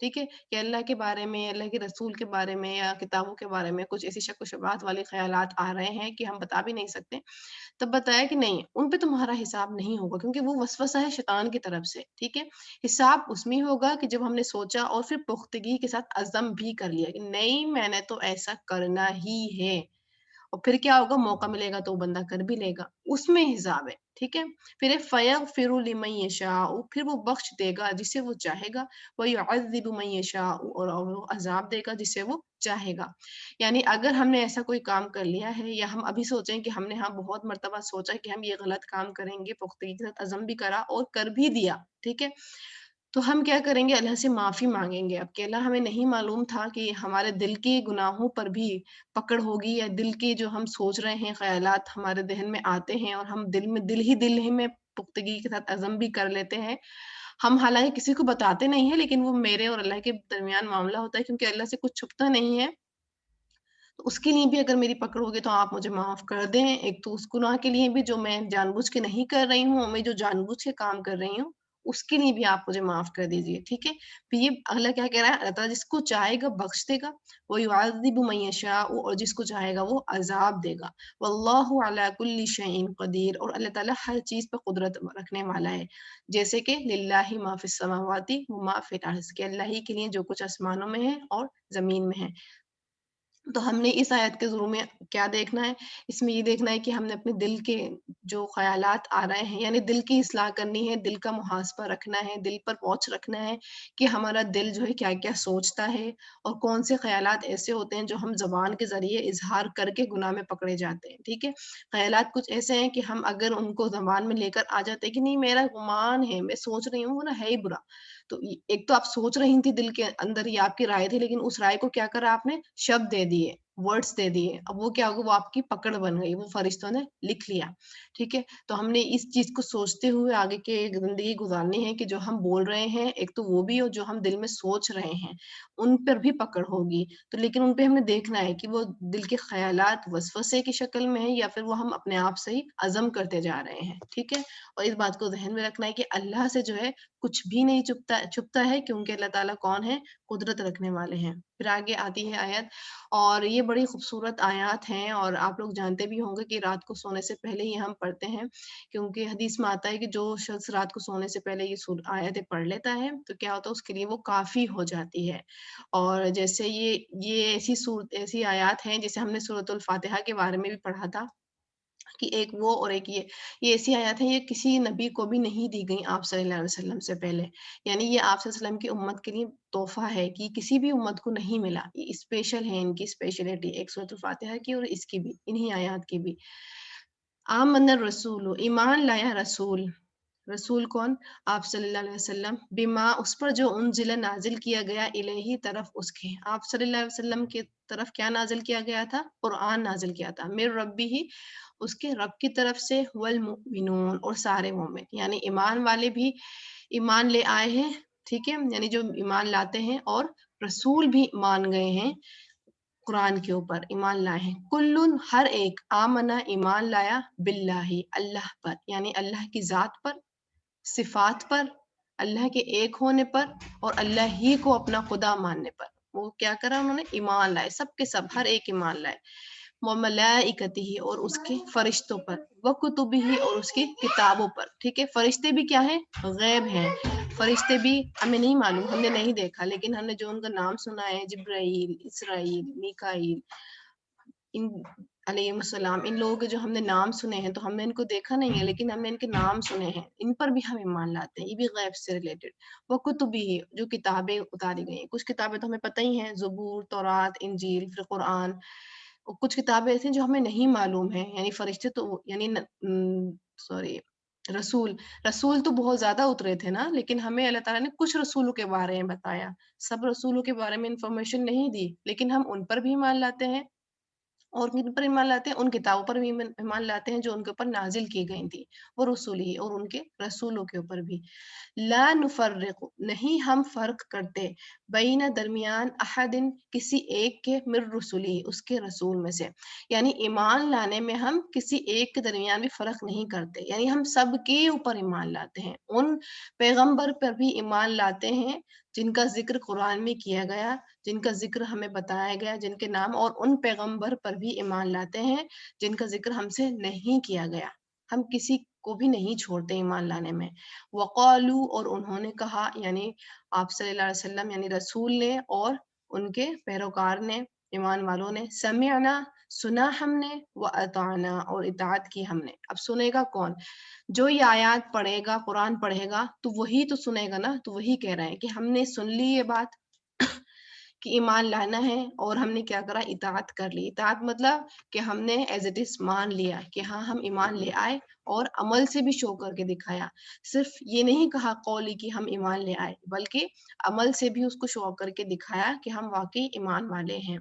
ٹھیک ہے؟ کہ اللہ کے بارے میں، اللہ کے رسول کے بارے میں یا کتابوں کے بارے میں کچھ ایسی شک و شبہات والے خیالات آ رہے ہیں کہ ہم بتا بھی نہیں سکتے، تب بتایا کہ نہیں، ان پہ تمہارا حساب نہیں ہوگا کیونکہ وہ وسوسہ ہے شیطان کی طرف سے، ٹھیک ہے؟ حساب اس میں ہوگا کہ جب ہم نے سوچا اور پھر پختگی کے ساتھ عزم بھی کر لیا کہ نہیں میں نے تو ایسا کرنا ہی ہے، اور پھر کیا ہوگا، موقع ملے گا تو وہ بندہ کر بھی لے گا، اس میں حساب ہے، ٹھیک ہے؟ پھر فَيَغْفِرُ لِمَن يَشَاءُ، پھر وہ بخش دے گا جسے وہ چاہے گا، وَيُعَذِّبُ مَن يَشَاءُ، اور وہ عذاب دے گا جسے وہ چاہے گا۔ یعنی اگر ہم نے ایسا کوئی کام کر لیا ہے یا ہم ابھی سوچیں کہ ہم نے ہاں بہت مرتبہ سوچا کہ ہم یہ غلط کام کریں گے، پختگی کے ساتھ عزم بھی کرا اور کر بھی دیا، ٹھیک ہے؟ تو ہم کیا کریں گے، اللہ سے معافی مانگیں گے۔ اب کہ اللہ ہمیں نہیں معلوم تھا کہ ہمارے دل کے گناہوں پر بھی پکڑ ہوگی، یا دل کے جو ہم سوچ رہے ہیں خیالات ہمارے ذہن میں آتے ہیں اور ہم دل ہی میں پختگی کے ساتھ عزم بھی کر لیتے ہیں۔ ہم حالانکہ کسی کو بتاتے نہیں ہیں لیکن وہ میرے اور اللہ کے درمیان معاملہ ہوتا ہے کیونکہ اللہ سے کچھ چھپتا نہیں ہے۔ تو اس کے لیے بھی اگر میری پکڑ ہوگی تو آپ مجھے معاف کر دیں۔ ایک تو اس گناہ کے لیے بھی جو میں جان بوجھ کے نہیں کر رہی ہوں، میں جو جان بوجھ کے کام کر رہی ہوں، اس کے لیے بھی آپ مجھے معاف کر دیجیے، ٹھیک ہے؟ پھر یہ اللہ کیا کہہ رہا ہے، اللہ تعالیٰ جس کو چاہے گا بخش دے گا، وَيُعَذِّبُ مَن يَشَاءُ، اور جس کو چاہے گا وہ عذاب دے گا۔ وَاللَّهُ عَلَىٰ كُلِّ شَيْءٍ قدیر، اور اللہ تعالیٰ ہر چیز پہ قدرت رکھنے والا ہے، جیسے کہ للہ ما فی السماوات وما فی الارض، کہ اللہ ہی کے لیے جو کچھ آسمانوں میں ہے اور زمین میں ہے۔ تو ہم نے اس آیت کے ضرور میں کیا دیکھنا ہے، اس میں یہ دیکھنا ہے کہ ہم نے اپنے دل کے جو خیالات آ رہے ہیں، یعنی دل کی اصلاح کرنی ہے، دل کا محاسبہ رکھنا ہے، دل پر واچ رکھنا ہے کہ ہمارا دل جو ہے کیا-کیا سوچتا ہے اور کون سے خیالات ایسے ہوتے ہیں جو ہم زبان کے ذریعے اظہار کر کے گناہ میں پکڑے جاتے ہیں، ٹھیک ہے؟ خیالات کچھ ایسے ہیں کہ ہم اگر ان کو زبان میں لے کر آ جاتے ہیں کہ نہیں میرا گمان ہے، میں سوچ رہی ہوں، وہ نا ہے ہی برا۔ تو ایک تو آپ سوچ رہی تھی، دل کے اندر یہ آپ کی رائے تھی، لیکن اس رائے کو کیا کرا آپ نے، شبد دے دیے، ورڈز دے دیے، اب وہ کیا ہوگا، وہ آپ کی پکڑ بن گئی، وہ فرشتوں نے لکھ لیا، ٹھیک ہے؟ تو ہم نے اس چیز کو سوچتے ہوئے آگے کی زندگی گزارنی ہے کہ جو ہم بول رہے ہیں ایک تو وہ بھی، اور جو ہم دل میں سوچ رہے ہیں ان پر بھی پکڑ ہوگی، تو لیکن ان پہ ہم نے دیکھنا ہے کہ وہ دل کے خیالات وسوسے کی شکل میں ہے یا پھر وہ ہم اپنے آپ سے ہی عزم کرتے جا رہے ہیں، ٹھیک ہے؟ اور اس بات کو ذہن میں رکھنا ہے کہ اللہ سے جو ہے کچھ بھی نہیں چھپتا ہے، کیونکہ اللہ تعالیٰ کون ہے، قدرت رکھنے والے ہیں۔ پھر آگے آتی ہے آیت، اور یہ بڑی خوبصورت آیات ہیں اور آپ لوگ جانتے بھی ہوں گے کہ رات کو سونے سے پہلے ہی ہم پڑھتے ہیں، کیونکہ حدیث میں آتا ہے کہ جو شخص رات کو سونے سے پہلے یہ آیتیں پڑھ لیتا ہے تو کیا ہوتا ہے، اس کے لیے وہ کافی ہو جاتی ہے۔ اور جیسے یہ ایسی آیات ہیں جیسے ہم نے سورۃ الفاتحہ کے بارے میں بھی پڑھا تھا کہ ایک وہ اور ایک یہ ایسی آیات ہیں، یہ کسی نبی کو بھی نہیں دی گئیں آپ صلی اللہ علیہ وسلم سے پہلے، یعنی یہ آپ صلی اللہ علیہ وسلم کی امت کے لیے تحفہ ہے کہ کسی بھی امت کو نہیں ملا، یہ اسپیشل ہے، ان کی اسپیشلٹی ایک سورۃ الفاتحہ کی اور اس کی بھی، انہی آیات کی بھی۔ آمن الرسول، ایمان لایا رسول، رسول کون، آپ صلی اللہ علیہ وسلم، بما اس پر جو انزل نازل کیا گیا الیہ طرف اس کے، آپ صلی اللہ علیہ وسلم کی طرف کیا نازل کیا گیا تھا، قرآن نازل کیا تھا، من ربی ہی، اس کے رب کی طرف سے، والمؤمنون، اور سارے مومن، یعنی ایمان والے بھی ایمان لے آئے ہیں، ٹھیک ہے؟ یعنی جو ایمان لاتے ہیں اور رسول بھی مان گئے ہیں، قرآن کے اوپر ایمان لائے ہیں، کلن ہر ایک، آمنا ایمان لایا، باللہ اللہ پر، یعنی اللہ کی ذات پر، صفات پر، اللہ کے ایک ہونے پر، اور اللہ ہی کو اپنا خدا ماننے پر، وہ کیا کرا انہوں نے، ایمان لائے، سب کے سب ہر ایک ایمان لائے، وملائکتہ، اور اس کے فرشتوں پر، وکتبہ، اور اس کی کتابوں پر، ٹھیک ہے؟ فرشتے بھی کیا ہیں، غیب ہیں، فرشتے بھی ہمیں نہیں معلوم، ہم نے نہیں دیکھا، لیکن ہم نے جو ان کا نام سنا ہے، جبرائیل، اسرائیل، میکائیل، ان علیہ السلام، ان لوگوں کے جو ہم نے نام سنے ہیں، تو ہم نے ان کو دیکھا نہیں ہے لیکن ہم نے ان کے نام سنے ہیں، ان پر بھی ہم ایمان لاتے ہیں، یہ بھی غیب سے ریلیٹڈ۔ وہ کتبی، جو کتابیں اتاری گئی ہیں، کچھ کتابیں تو ہمیں پتہ ہی ہیں، زبور، تورات، انجیل، پھر قرآن، اور کچھ کتابیں ایسی ہیں جو ہمیں نہیں معلوم ہیں، یعنی فرشتے تو یعنی سوری رسول تو بہت زیادہ اترے تھے نا، لیکن ہمیں اللہ تعالیٰ نے کچھ رسولوں کے بارے میں بتایا، سب رسولوں کے بارے میں انفارمیشن نہیں دی، لیکن ہم ان پر بھی ایمان لاتے ہیں، اور کن پر ایمان لاتے ہیں، ان کتابوں پر بھی ایمان لاتے ہیں جو ان کے اوپر نازل کی گئی تھی، وہ رسول ہی، اور ان کے رسولوں کے اوپر بھی۔ لا نفرق، نہیں ہم فرق کرتے، بین، درمیان، احد، کسی ایک کے، من رسولی، اس کے رسول میں سے، یعنی ایمان لانے میں ہم کسی ایک کے درمیان بھی فرق نہیں کرتے، یعنی ہم سب کے اوپر ایمان لاتے ہیں، ان پیغمبر پر بھی ایمان لاتے ہیں جن کا ذکر قرآن میں کیا گیا، جن کا ذکر ہمیں بتایا گیا، جن کے نام اور ان پیغمبر پر بھی ایمان لاتے ہیں جن کا ذکر ہم سے نہیں کیا گیا. ہم کسی کو بھی نہیں چھوڑتے ایمان لانے میں. وقالو، اور انہوں نے کہا، یعنی آپ صلی اللہ علیہ وسلم یعنی رسول نے اور ان کے پیروکار نے، ایمان والوں نے، سمعنا، سنا ہم نے، واطعنا، اور اطاعت کی ہم نے. اب سنے گا کون؟ جو یہ آیات پڑھے گا، قرآن پڑھے گا تو وہی تو سنے گا نا. تو وہی کہہ رہے ہیں کہ ہم نے سن لی یہ بات کہ ایمان لانا ہے، اور ہم نے کیا کرا؟ اطاعت کر لی. اطاعت مطلب کہ ہم نے ایز اٹ از مان لیا کہ ہاں ہم ایمان لے آئے، اور عمل سے بھی شو کر کے دکھایا. صرف یہ نہیں کہا قولی کہ ہم ایمان لے آئے، بلکہ عمل سے بھی اس کو شو کر کے دکھایا کہ ہم واقعی ایمان والے ہیں.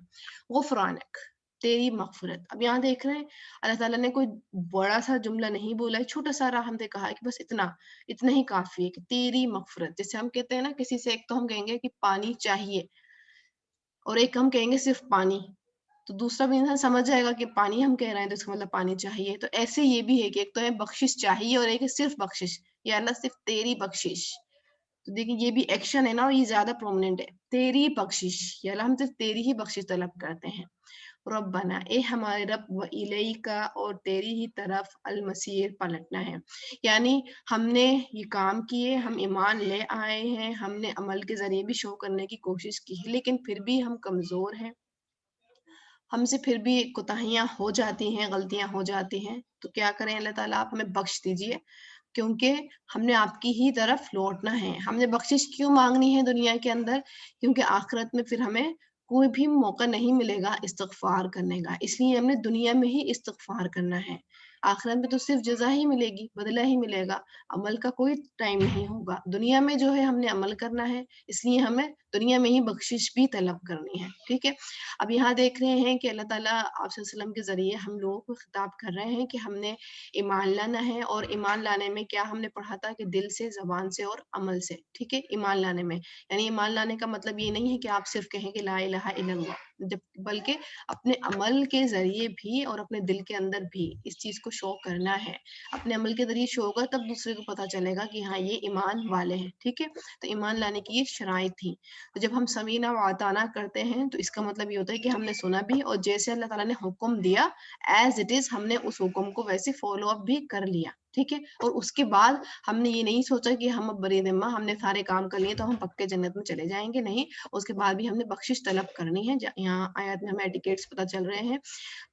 غفرانک، تیری مغفرت. اب یہاں دیکھ رہے ہیں اللہ تعالیٰ نے کوئی بڑا سا جملہ نہیں بولا ہے، چھوٹا سا ہم نے کہا ہے کہ بس اتنا ہی کافی ہے کہ تیری مغفرت. جیسے ہم کہتے ہیں نا کسی سے، ایک تو ہم کہیں گے کہ پانی چاہیے، اور ایک ہم کہیں گے صرف پانی، تو دوسرا بھی انسان سمجھ جائے گا کہ پانی ہم کہہ رہے ہیں تو اس کا مطلب پانی چاہیے. تو ایسے یہ بھی ہے کہ ایک تو ہے بخشش چاہیے، اور ایک ہے صرف بخشش. یا اللہ صرف تیری بخشش. تو دیکھیں یہ بھی ایکشن ہے نا، اور یہ زیادہ پرومننٹ ہے. تیری بخشش، یا اللہ ہم صرف تیری ہی بخشش طلب کرتے ہیں. ربنا، اے ہمارے رب، و الیکا، اور تیری ہی طرف المصیر، پلٹنا ہے. یعنی ہم نے یہ کام کیے، ہم ایمان لے آئے ہیں، ہم نے عمل کے ذریعے بھی شو کرنے کی کوشش کی ہے، لیکن پھر بھی ہم کمزور ہیں، ہم سے پھر بھی کوتاہیاں ہو جاتی ہیں، غلطیاں ہو جاتی ہیں. تو کیا کریں اللہ تعالیٰ، آپ ہمیں بخش دیجئے، کیونکہ ہم نے آپ کی ہی طرف لوٹنا ہے. ہم نے بخشش کیوں مانگنی ہے دنیا کے اندر؟ کیونکہ آخرت میں پھر ہمیں کوئی بھی موقع نہیں ملے گا استغفار کرنے کا. اس لیے ہم نے دنیا میں ہی استغفار کرنا ہے. آخرت میں تو صرف جزا ہی ملے گی، بدلہ ہی ملے گا، عمل کا کوئی ٹائم نہیں ہوگا. دنیا میں جو ہے ہم نے عمل کرنا ہے، اس لیے ہمیں دنیا میں ہی بخشش بھی طلب کرنی ہے. ٹھیک ہے. اب یہاں دیکھ رہے ہیں کہ اللہ تعالیٰ آپ صلی اللہ علیہ وسلم کے ذریعے ہم لوگوں کو خطاب کر رہے ہیں کہ ہم نے ایمان لانا ہے. اور ایمان لانے میں کیا ہم نے پڑھا تھا کہ دل سے، زبان سے اور عمل سے. ٹھیک ہے. ایمان لانے میں یعنی ایمان لانے کا مطلب یہ نہیں ہے کہ آپ صرف کہیں کہ لا الہ الا اللہ، بلکہ اپنے عمل کے ذریعے بھی اور اپنے دل کے اندر بھی اس چیز کو شو کرنا ہے. اپنے عمل کے ذریعے شو ہوگا تب دوسرے کو پتا چلے گا کہ ہاں یہ ایمان والے ہیں. ٹھیک ہے. تو ایمان لانے کی یہ شرائط تھی. تو جب ہم سمینا و اطاعنا کرتے ہیں تو اس کا مطلب یہ ہوتا ہے کہ ہم نے سنا بھی، اور جیسے اللہ تعالیٰ نے حکم دیا ایز اٹ از ہم نے اس حکم کو ویسے فالو اپ بھی کر لیا. ٹھیک ہے. اور اس کے بعد ہم نے یہ نہیں سوچا کہ ہم اب بری ذمہ ہم نے سارے کام کر لیے تو ہم پکے جنت میں چلے جائیں گے. نہیں، اس کے بعد بھی ہم نے بخشش طلب کرنی ہے. یہاں آیات میں ہمیں ایٹیکیٹس پتہ چل رہے ہیں.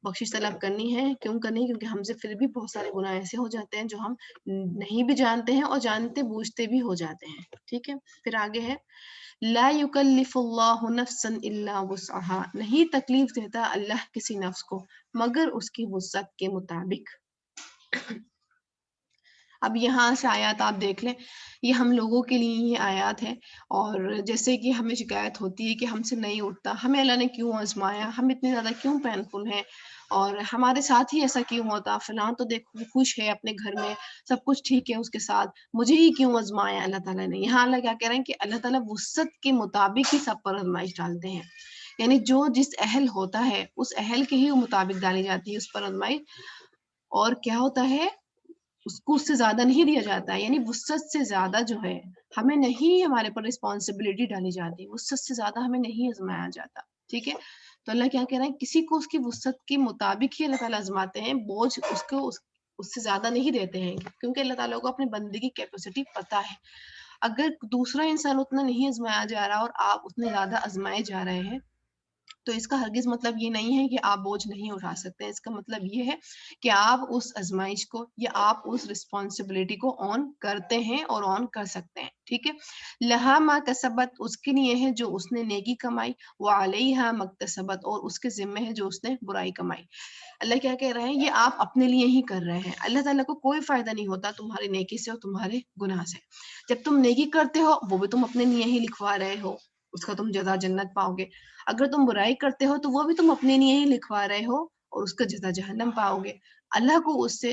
بخشش طلب کرنی ہے. کیوں کرنی؟ کیونکہ ہم سے پھر بھی بہت سارے گناہ ایسے ہو جاتے ہیں جو ہم نہیں بھی جانتے ہیں اور جانتے بوجھتے بھی ہو جاتے ہیں. ٹھیک ہے. پھر آگے ہے لا یکلف اللہ نفسا الا وسعها، نہیں تکلیف دیتا اللہ کسی نفس کو مگر اس کی وسعت کے مطابق. اب یہاں سے آیات آپ دیکھ لیں، یہ ہم لوگوں کے لیے ہی آیات ہیں. اور جیسے کہ ہمیں شکایت ہوتی ہے کہ ہم سے نہیں اٹھتا، ہمیں اللہ نے کیوں آزمایا، ہم اتنے زیادہ کیوں پینفل ہیں، اور ہمارے ساتھ ہی ایسا کیوں ہوتا، فلاں تو دیکھو خوش ہے اپنے گھر میں، سب کچھ ٹھیک ہے اس کے ساتھ، مجھے ہی کیوں آزمایا اللہ تعالیٰ نے. یہاں اللہ کیا کہہ رہے ہیں کہ اللہ تعالیٰ وسعت کے مطابق ہی سب پر آزمائش ڈالتے ہیں. یعنی جو جس اہل ہوتا ہے اس اہل کے ہی مطابق ڈالی جاتی ہے اس پر آزمائش. اور کیا ہوتا ہے اس کو اس سے زیادہ نہیں دیا جاتا ہے. یعنی وسعت سے زیادہ جو ہے ہمیں نہیں ہمارے پر رسپانسبلٹی ڈالی جاتی، وسعت سے زیادہ ہمیں نہیں آزمایا جاتا. ٹھیک ہے. تو اللہ کیا کہہ رہے ہیں، کسی کو اس کی وسعت کے مطابق ہی اللہ تعالیٰ آزماتے ہیں، بوجھ اس کو اس سے زیادہ نہیں دیتے ہیں، کیونکہ اللہ تعالیٰ کو اپنے بندے کی کیپیسٹی پتہ ہے. اگر دوسرا انسان اتنا نہیں آزمایا جا رہا اور آپ اتنے زیادہ آزمائے جا رہے ہیں تو اس کا ہرگز مطلب یہ نہیں ہے کہ آپ بوجھ نہیں اٹھا سکتے. اس کا مطلب یہ ہے کہ آپ اس آزمائش کو یا آپ اس رسپانسبلٹی کو آن کرتے ہیں اور آن کر سکتے ہیں. ٹھیک ہے. لہا ما کسبت، اس کے لیے ہے جو اس نے نیکی کمائی، وعلیہا مکتسبت، اور اس کے ذمہ ہے جو اس نے برائی کمائی. اللہ کیا کہہ رہے ہیں، یہ آپ اپنے لیے ہی کر رہے ہیں. اللہ تعالیٰ کو کوئی فائدہ نہیں ہوتا تمہاری نیکی سے اور تمہارے گناہ سے. جب تم نیکی کرتے ہو وہ بھی تم اپنے لیے ہی لکھوا رہے ہو، اس کا تم جزا جنت پاؤ گے. اگر تم برائی کرتے ہو تو وہ بھی تم اپنے لیے ہی لکھوا رہے ہو اور اس کا جزا جہنم پاؤ گے. اللہ کو اس سے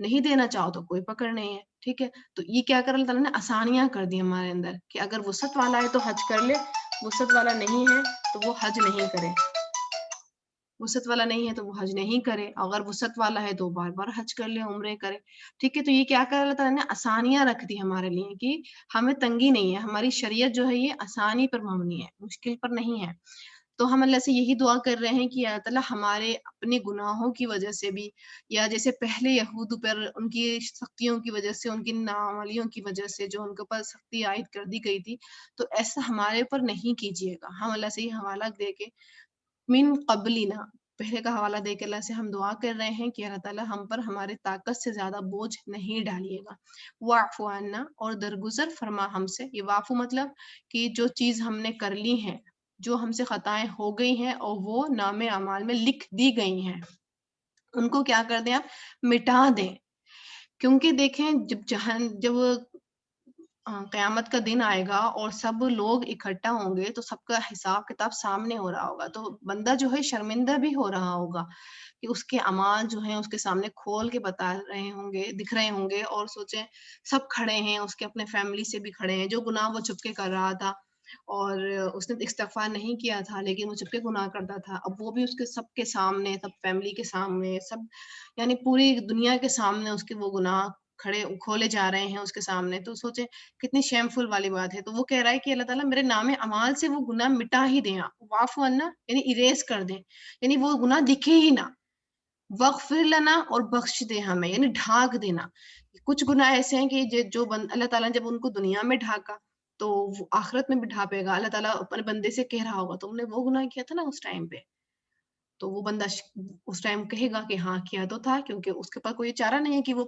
نہیں دینا چاہو تو کوئی پکڑ نہیں ہے، ٹھیک ہے؟ تو یہ کیا کر اللہ تعالیٰ نے آسانیاں کر دی ہمارے اندر کہ اگر وسعت والا ہے تو حج کر لے، وسعت والا نہیں ہے تو وہ حج نہیں کرے، وسعت والا نہیں ہے تو وہ حج نہیں کرے، اگر وسعت والا ہے تو بار بار حج کر لے، عمرے کرے، ٹھیک ہے؟ تو یہ کیا کر اللہ تعالیٰ نے آسانیاں رکھ دی ہمارے لیے کہ ہمیں تنگی نہیں ہے، ہماری شریعت جو ہے یہ آسانی پر مبنی ہے، مشکل پر نہیں ہے۔ تو ہم اللہ سے یہی دعا کر رہے ہیں کہ اللہ تعالیٰ ہمارے اپنے گناہوں کی وجہ سے بھی، یا جیسے پہلے یہود پر ان کی سختیوں کی وجہ سے، ان کی نااہلیوں کی وجہ سے جو ان کے اوپر سختی عائد کر دی گئی تھی، تو ایسا ہمارے اوپر نہیں کیجیے گا۔ ہم اللہ سے یہ حوالہ دے کے من قبلنا، پہلے کا حوالہ دے کے اللہ سے ہم دعا کر رہے ہیں کہ اللہ تعالیٰ ہم پر ہماری طاقت سے زیادہ بوجھ نہیں ڈالیے گا۔ واعف عنا، اور درگزر فرما ہم سے۔ یہ واعف مطلب کہ جو چیز ہم نے کر لی ہیں، جو ہم سے خطائیں ہو گئی ہیں اور وہ نام اعمال میں لکھ دی گئی ہیں، ان کو کیا کر دیں آپ، مٹا دیں۔ کیونکہ دیکھیں جب قیامت کا دن آئے گا اور سب لوگ اکٹھا ہوں گے تو سب کا حساب کتاب سامنے ہو رہا ہوگا، تو بندہ جو ہے شرمندہ بھی ہو رہا ہوگا کہ اس کے اعمال جو ہیں اس کے سامنے کھول کے بتا رہے ہوں گے، دکھ رہے ہوں گے، اور سوچیں سب کھڑے ہیں، اس کے اپنے فیملی سے بھی کھڑے ہیں، جو گناہ وہ چھپ کے کر رہا تھا اور اس نے استغفار نہیں کیا تھا لیکن وہ چھپ کے گناہ کرتا تھا، اب وہ بھی اس کے سب کے سامنے، سب فیملی کے سامنے، سب یعنی پوری دنیا کے سامنے اس کے وہ گناہ کھولے جا رہے ہیں اس کے سامنے، تو سوچیں کتنی شیم فل والی بات ہے۔ تو وہ کہہ رہا ہے کہ اللہ تعالیٰ میرے نام اعمال سے وہ گناہ مٹا ہی دیں آپ، واعف عنا یعنی اریز کر دیں، یعنی وہ گناہ دکھے ہی نہ، وغفر لنا اور بخش دے ہمیں، یعنی ڈھانک دینا۔ کچھ گناہ ایسے ہیں کہ اللہ تعالیٰ نے جب ان کو دنیا میں ڈھانکا تو وہ آخرت میں بھی ڈھانپے گا۔ اللہ تعالیٰ اپنے بندے سے کہہ رہا ہوگا تم نے وہ گناہ کیا تھا نا اس ٹائم پہ، تو وہ بندہ اس ٹائم کہے گا کہ ہاں کیا تو تھا، کیونکہ اس کے پاس کوئی چارہ نہیں ہے کہ وہ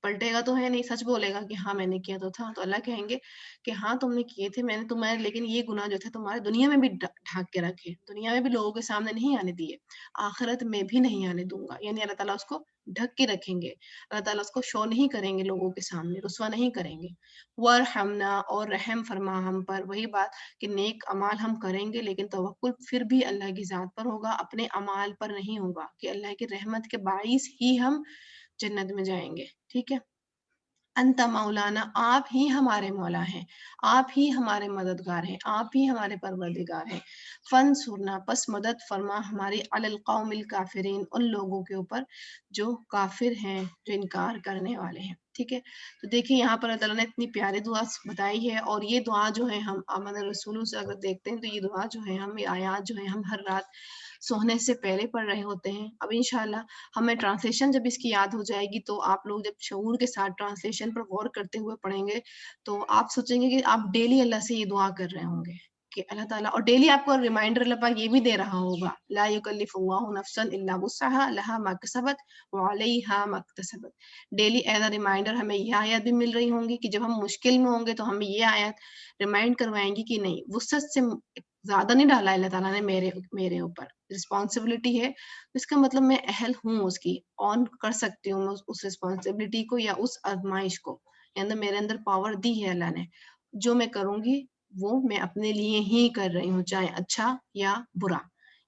پلٹے گا تو ہے نہیں، سچ بولے گا کہ ہاں میں نے کیا تو تھا، تو اللہ کہیں گے کہ ہاں تم نے کیے تھے، میں نے تمہارے لیکن یہ گناہ جو تھے تمہارے دنیا میں بھی ڈھانک کے رکھے، دنیا میں بھی لوگوں کے سامنے نہیں آنے دیے، آخرت میں بھی نہیں آنے دوں گا، یعنی اللہ تعالیٰ اس کو ڈھک کے رکھیں گے، اللہ تعالیٰ اس کو شو نہیں کریں گے، لوگوں کے سامنے رسوا نہیں کریں گے۔ وَارْحَمْنَا، اور رحم فرما ہم پر، وہی بات کہ نیک اعمال ہم کریں گے لیکن توکل پھر بھی اللہ کی ذات پر ہوگا، اپنے اعمال پر نہیں ہوگا، کہ اللہ کی رحمت کے باعث ہی ہم جنت میں جائیں گے، ٹھیک ہے؟ انت مولانا، آپ ہی ہمارے مولا ہیں، آپ ہی ہمارے مددگار ہیں، آپ ہی ہمارے پروردگار ہیں۔ فانصرنا، پس مدد فرما ہماری، علی القوم الکافرین، ان لوگوں کے اوپر جو کافر ہیں، جو انکار کرنے والے ہیں، ٹھیک ہے؟ تو دیکھیں یہاں پر اللہ تعالیٰ نے اتنی پیاری دعا بتائی ہے، اور یہ دعا جو ہے ہم آمن رسولوں سے اگر دیکھتے ہیں تو یہ دعا جو ہے ہم، یہ آیات جو ہے ہم ہر رات سونے سے پہلے پڑھ رہے ہوتے ہیں۔ اب انشاءاللہ ہمیں ٹرانسلیشن جب اس کی یاد ہو جائے گی تو آپ لوگ جب شعور کے ساتھ ٹرانسلیشن پر غور کرتے ہوئے پڑھیں گے تو آپ سوچیں گے کہ آپ ڈیلی اللہ سے یہ دعا کر رہے ہوں گے کہ اللہ تعالیٰ، اور ڈیلی آپ کو ریمائنڈر اللہ پاک یہ بھی دے رہا ہوگا، لا یکلف اللہ نفسا الا وسعها لها ما کسبت وعلیہا ما اکتسبت۔ ڈیلی ایز اے ریمائنڈر ہمیں یہ آیت بھی مل رہی ہوں گی کہ جب ہم مشکل میں ہوں گے تو ہمیں یہ آیت ریمائنڈ کروائیں گی کہ نہیں، وسعت سے زیادہ نہیں ڈالا اللہ تعالیٰ نے میرے اوپر، رسپانسبلٹی ہے، اس کا مطلب میں اہل ہوں، اس کی آن کر سکتی ہوں اس رسپانسبلٹی کو یا اس آزمائش کو، یعنی میرے اندر پاور دی ہے اللہ نے، جو میں کروں گی وہ میں اپنے لیے ہی کر رہی ہوں، چاہے اچھا یا برا۔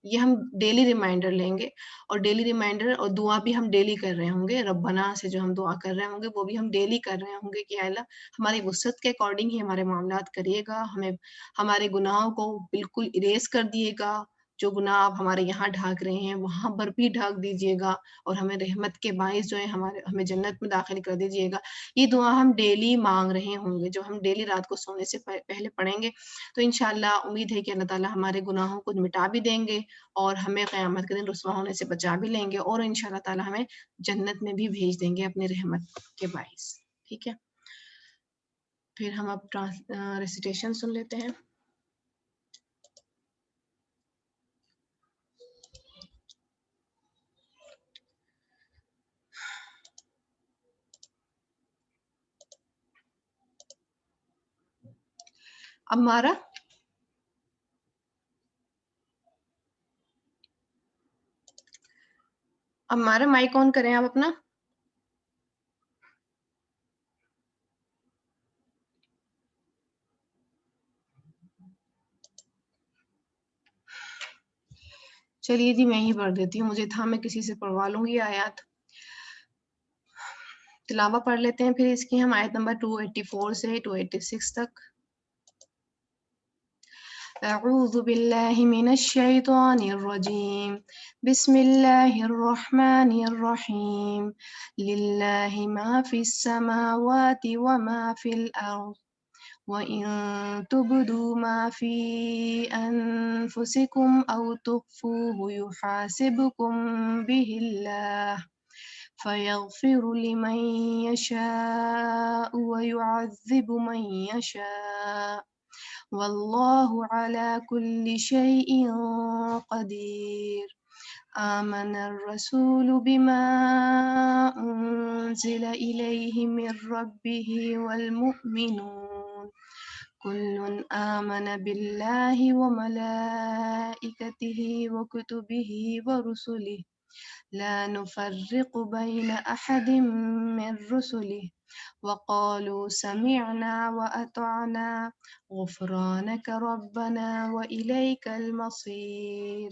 یہ ہم ڈیلی ریمائنڈر لیں گے، اور ڈیلی ریمائنڈر اور دعا بھی ہم ڈیلی کر رہے ہوں گے، ربنا سے جو ہم دعا کر رہے ہوں گے وہ بھی ہم ڈیلی کر رہے ہوں گے کہ اے اللہ ہماری وسعت کے اکارڈنگ ہی ہمارے معاملات کریے گا، ہمیں ہمارے گناہوں کو بالکل اریز کر دیے گا، جو گناہ آپ ہمارے یہاں ڈھانک رہے ہیں وہاں پر بھی ڈھانک دیجیے گا، اور ہمیں رحمت کے باعث جو ہے ہمیں جنت میں داخل کر دیجیے گا۔ یہ دعا ہم ڈیلی مانگ رہے ہوں گے، جو ہم ڈیلی رات کو سونے سے پہلے پڑھیں گے، تو انشاءاللہ امید ہے کہ اللہ تعالیٰ ہمارے گناہوں کو مٹا بھی دیں گے اور ہمیں قیامت کے دن رسوا ہونے سے بچا بھی لیں گے، اور انشاءاللہ تعالیٰ ہمیں جنت میں بھی بھیج دیں گے اپنی رحمت کے باعث، ٹھیک ہے؟ پھر ہم اب ریسیٹیشن سن لیتے ہیں۔ ہمارا مائک آن کریں آپ اپنا۔ چلیے جی میں ہی پڑھ دیتی ہوں، مجھے تھا میں کسی سے پڑھوا لوں گی آیات۔ تلاوہ پڑھ لیتے ہیں پھر اس کی ہم آیت نمبر 284 سے 286 تک۔ اعوذ باللہ من الشیطان الرجیم، بسم اللہ الرحمن الرحیم، للہ ما فی السماوات وما فی الارض وَإِن تُبْدُوا مَا فِي أَنفُسِكُمْ أَوْ تُخْفُوهُ يُحَاسِبْكُم بِهِ اللَّهُ فَيَغْفِرُ لِمَن يَشَاءُ وَيُعَذِّبُ مَن يَشَاءُ وَاللَّهُ عَلَى كُلِّ شَيْءٍ قَدِيرٌ آمَنَ الرَّسُولُ بِمَا أُنزِلَ إِلَيْهِ مِن رَّبِّهِ وَالْمُؤْمِنُونَ كُلٌّ آمَنَ بِاللَّهِ وَمَلَائِكَتِهِ وَكُتُبِهِ وَرُسُلِهِ لَا نُفَرِّقُ بَيْنَ أَحَدٍ مِّن رُّسُلِهِ وَقَالُوا سَمِعْنَا وَأَطَعْنَا غُفْرَانَكَ رَبَّنَا وَإِلَيْكَ الْمَصِيرُ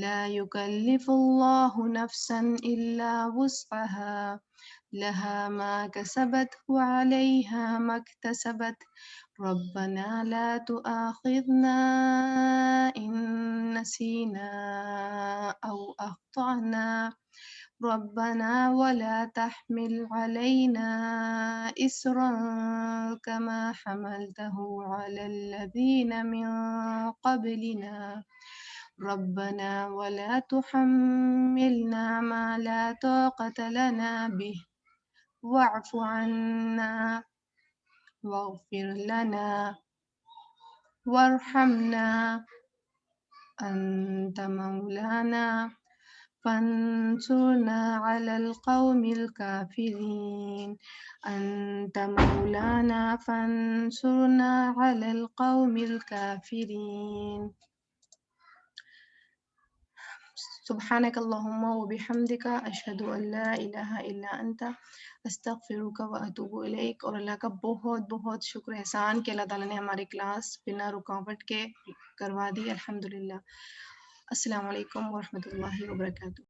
لَا يُكَلِّفُ اللَّهُ نَفْسًا إِلَّا وُسْعَهَا لَهَا مَا كَسَبَتْ وَعَلَيْهَا مَا اكْتَسَبَتْ رَبَّنَا لَا تُؤَاخِذْنَا إِن نَّسِينَا أَوْ أَخْطَأْنَا رَبَّنَا وَلَا تَحْمِلْ عَلَيْنَا إِصْرًا كَمَا حَمَلْتَهُ عَلَى الَّذِينَ مِن قَبْلِنَا رَبَّنَا وَلَا تُحَمِّلْنَا مَا لَا طَاقَةَ لَنَا بِهِ وَاعْفُ عَنَّا وَاغْفِرْ لَنَا وَارْحَمْنَا أَنْتَ مَوْلَانَا فانصرنا على القوم الكافرين أنت مولانا فانصرنا على القوم الكافرين سبحانك اللهم وبحمدك أشهد أن لا إله إلا أنت استغفرك وأتوب إليك۔ اور اللہ کا بہت بہت شکر احسان کہ اللہ تعالیٰ نے ہماری کلاس بنا رکاوٹ کے کروا دی، الحمدللہ۔ السلام علیکم ورحمۃ اللہ وبرکاتہ۔